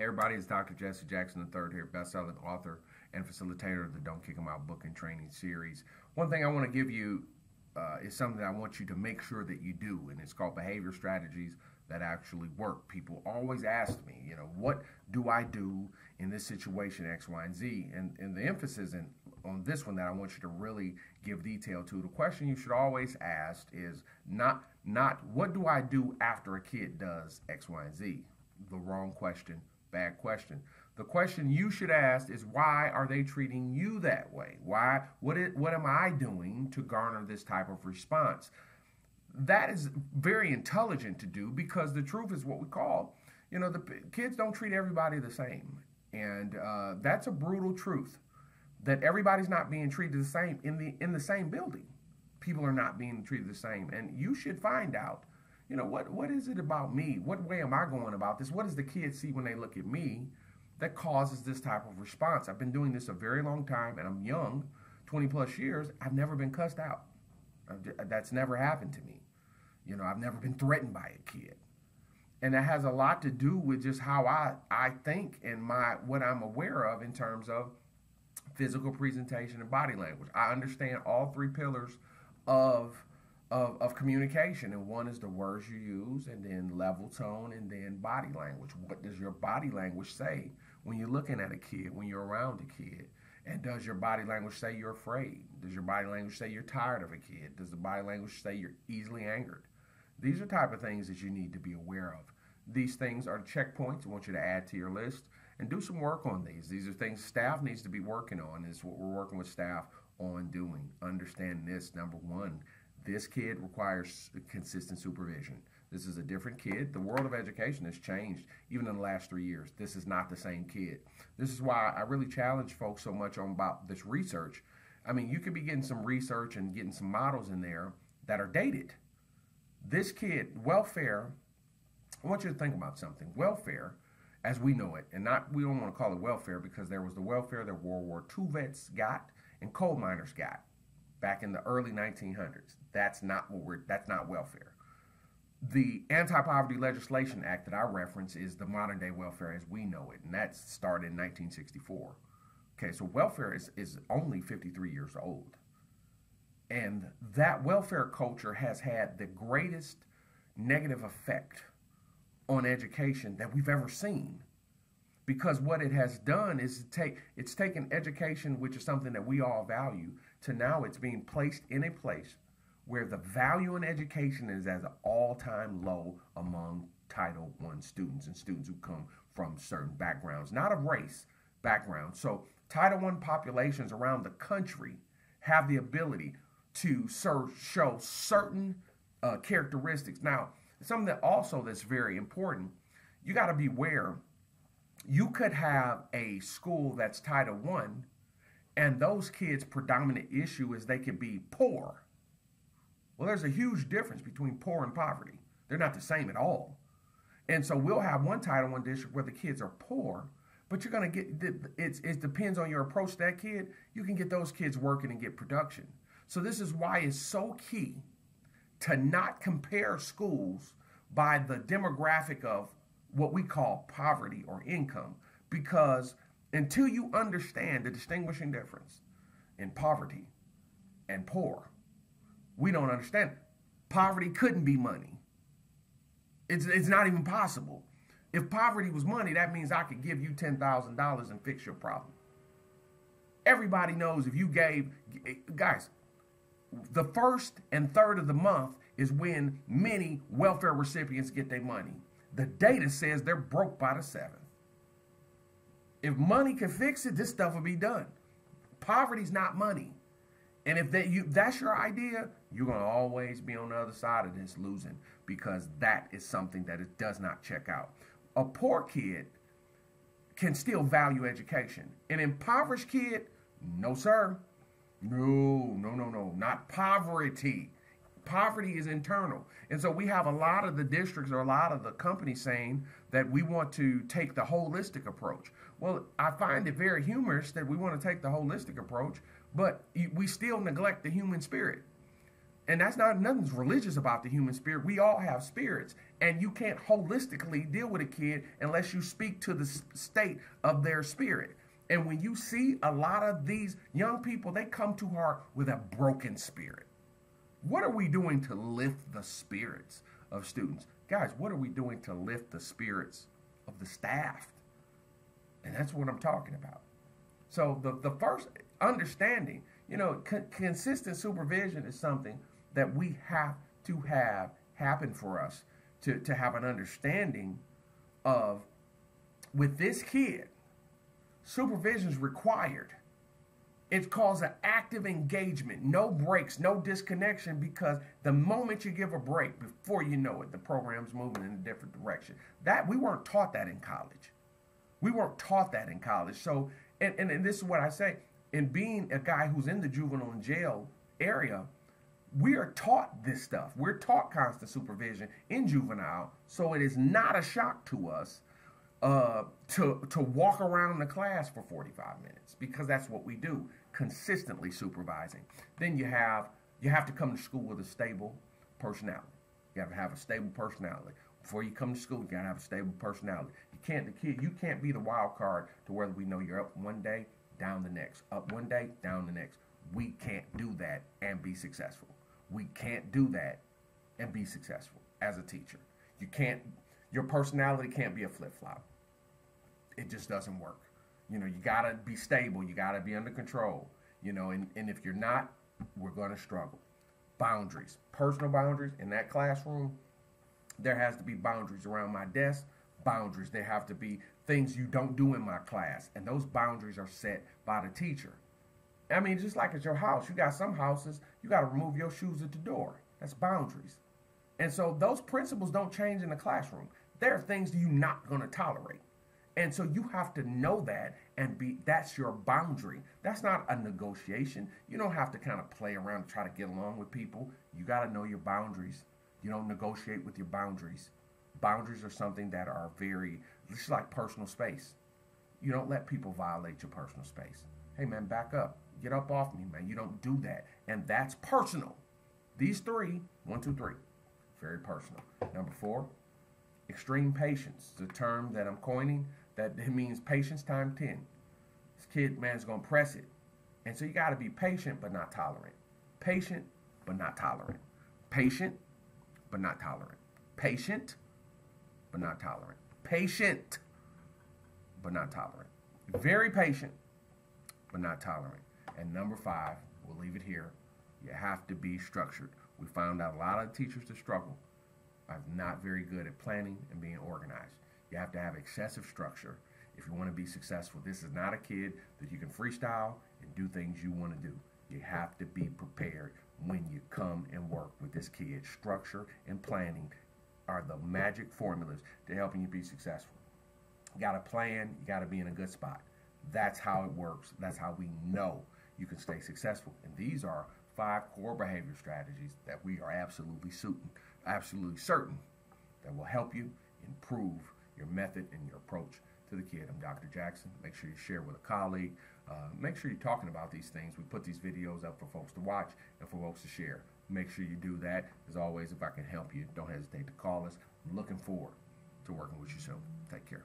Hey everybody, it's Dr. Jesse Jackson III here, best-selling author and facilitator of the Don't Kick 'Em Out book and training series. One thing I want to give you is something that I want you to make sure that you do, and it's called behavior strategies that actually work. People always ask me, what do I do in this situation, X, Y, and Z? And the emphasis on this one that I want you to really give detail to, the question you should always ask is not what do I do after a kid does X, Y, and Z? The wrong question. Bad question. The question you should ask is, why are they treating you that way? What am I doing to garner this type of response? That is very intelligent to do, because the truth is what we call, the kids don't treat everybody the same. And that's a brutal truth, that everybody's not being treated the same in the same building. People are not being treated the same. And you should find out, what is it about me? What way am I going about this? What does the kids see when they look at me that causes this type of response? I've been doing this a very long time, and I'm young, 20 plus years. I've never been cussed out. That's never happened to me. I've never been threatened by a kid. And that has a lot to do with just how I think and what I'm aware of in terms of physical presentation and body language. I understand all three pillars of communication, and one is the words you use, and then level tone, and then body language. What does your body language say when you're looking at a kid, when you're around a kid? And does your body language say you're afraid? Does your body language say you're tired of a kid? Does the body language say you're easily angered? These are type of things that you need to be aware of. These things are checkpoints I want you to add to your list and do some work on these. These are things staff needs to be working on. This is what we're working with staff on doing. Understand this, number one, this kid requires consistent supervision. This is a different kid. The world of education has changed even in the last 3 years. This is not the same kid. This is why I really challenge folks so much on about this research. I mean, you could be getting some research and getting some models in there that are dated. This kid, welfare, I want you to think about something. Welfare, as we know it, and we don't want to call it welfare, because there was the welfare that World War II vets got and coal miners got back in the early 1900s. That's not welfare. The Anti-Poverty Legislation Act that I reference is the modern day welfare as we know it, and that started in 1964. Okay, so welfare is only 53 years old. And that welfare culture has had the greatest negative effect on education that we've ever seen. Because what it has done is it's taken education, which is something that we all value, to now it's being placed in a place where the value in education is at an all-time low among Title I students and students who come from certain backgrounds, not of race backgrounds. So Title I populations around the country have the ability to show certain characteristics. Now, something that also that's very important, you got to be aware, you could have a school that's Title I, and those kids' predominant issue is they could be poor. Well, there's a huge difference between poor and poverty. They're not the same at all. And so we'll have one Title I district where the kids are poor, but you're going to get, it depends on your approach to that kid, you can get those kids working and get production. So this is why it's so key to not compare schools by the demographic of what we call poverty or income, because until you understand the distinguishing difference in poverty and poor, we don't understand it. Poverty couldn't be money. It's not even possible. If poverty was money, that means I could give you $10,000 and fix your problem. Everybody knows if you gave, guys, the first and third of the month is when many welfare recipients get their money. The data says they're broke by the 7th. If money can fix it, this stuff will be done. Poverty's not money. And if that's your idea, you're going to always be on the other side of this losing, because that is something that it does not check out. A poor kid can still value education. An impoverished kid, no, sir. No, not poverty. Poverty is internal. And so we have a lot of the districts or a lot of the companies saying that we want to take the holistic approach. Well, I find it very humorous that we want to take the holistic approach, but we still neglect the human spirit. And that's not, nothing's religious about the human spirit. We all have spirits. And you can't holistically deal with a kid unless you speak to the state of their spirit. And when you see a lot of these young people, they come to her with a broken spirit. What are we doing to lift the spirits of students? Guys, what are we doing to lift the spirits of the staff? And that's what I'm talking about. So the first understanding, you know, consistent supervision is something that we have to have happen for us to have an understanding of, with this kid, supervision is required. It calls an active engagement, no breaks, no disconnection, because the moment you give a break, before you know it, the program's moving in a different direction. That we weren't taught that in college. We weren't taught that in college. So, and this is what I say, in being a guy who's in the juvenile and jail area, we are taught this stuff. We're taught constant supervision in juvenile, so it is not a shock to us to walk around the class for 45 minutes, because that's what we do, consistently supervising. Then you have to come to school with a stable personality. You have to have a stable personality. Before you come to school, you gotta have a stable personality. You can't be the wild card to where we know you're up one day, down the next, up one day, down the next. We can't do that and be successful. We can't do that and be successful as a teacher. Your personality can't be a flip-flop. It just doesn't work. You know, you gotta be stable, you gotta be under control, you know, and if you're not, we're gonna struggle. Boundaries, personal boundaries in that classroom. There has to be boundaries around my desk, boundaries. There have to be things you don't do in my class, and those boundaries are set by the teacher. I mean, just like at your house, you got some houses, you got to remove your shoes at the door. That's boundaries. And so those principles don't change in the classroom. There are things you're not going to tolerate. And so you have to know that and that's your boundary. That's not a negotiation. You don't have to kind of play around and try to get along with people. You got to know your boundaries. You don't negotiate with your boundaries. Boundaries are something that are it's like personal space. You don't let people violate your personal space. Hey man, back up. Get up off me, man. You don't do that. And that's personal. These three, 1, 2, 3, very personal. Number 4, extreme patience. It's a term that I'm coining that it means patience times 10. This kid, man, is going to press it. And so you got to be patient but not tolerant. Patient but not tolerant. Patient but not tolerant. Patient but not tolerant. Patient but not tolerant. Very patient but not tolerant. And number 5, we'll leave it here, you have to be structured. We found out a lot of teachers that struggle are not very good at planning and being organized. You have to have excessive structure if you want to be successful. This is not a kid that you can freestyle and do things you want to do. You have to be prepared when you come and work with this kid. Structure and planning are the magic formulas to helping you be successful. You got to plan, you got to be in a good spot. That's how it works. That's how we know you can stay successful. And these are 5 core behavior strategies that we are absolutely certain that will help you improve your method and your approach to the kid. I'm Dr. Jackson. Make sure you share with a colleague. Make sure you're talking about these things. We put these videos up for folks to watch and for folks to share. Make sure you do that. As always, if I can help you, don't hesitate to call us. I'm looking forward to working with you soon. Take care.